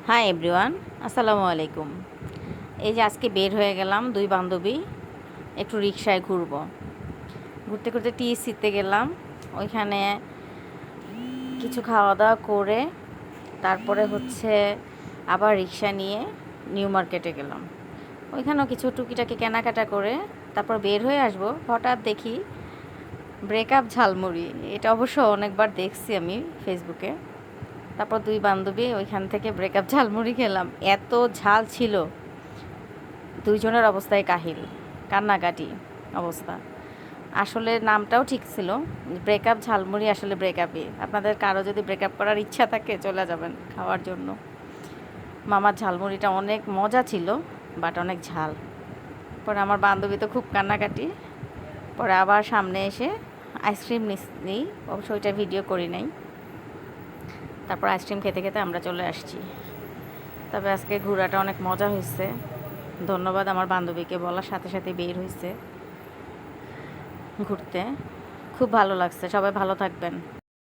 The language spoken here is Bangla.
হাই এভরিওয়ান, আসসালামু আলাইকুম। এই যে আজকে বের হয়ে গেলাম দুই বান্ধবী, একটু রিকশায় ঘুরবো। ঘুরতে ঘুরতে টিএসসিতে গেলাম। ওইখানে কিছু খাওয়া দাওয়া করে তারপরে আবার রিকশা নিয়ে নিউ মার্কেটে গেলাম। ওইখানেও কিছু টুকিটাকি কেনাকাটা করে তারপর বের হয়ে আসবো। হঠাৎ দেখি ব্রেকআপ ঝালমুড়ি। এটা অবশ্য অনেকবার দেখছি আমি ফেসবুকে। তারপর দুই বান্ধবী ওইখান থেকে ব্রেকআপ ঝালমুড়ি খেলাম। এত ঝাল ছিল, দুইজনের অবস্থায় কাহিল, কান্নাকাটি অবস্থা। আসলে নামটাও ঠিক ছিল, ব্রেকআপ ঝালমুড়ি। আসলে ব্রেকআপই। আপনাদের কারো যদি ব্রেকআপ করার ইচ্ছা থাকে চলে যাবেন খাওয়ার জন্য। মামার ঝালমুড়িটা অনেক মজা ছিল, বাট অনেক ঝাল। পরে আমার বান্ধবী তো খুব কান্নাকাটি। পরে আবার সামনে এসে আইসক্রিম নিই, অবশ্য ওইটা ভিডিও করি নাই। তারপর আইসক্রিম খেতে খেতে আমরা চলে আসছি। তবে আজকে ঘোরাটা অনেক মজা হয়েছে। ধন্যবাদ আমার বান্ধবীকে, বলার সাথে সাথে বের হয়েছে ঘুরতে। খুব ভালো লাগছে। সবাই ভালো থাকবেন।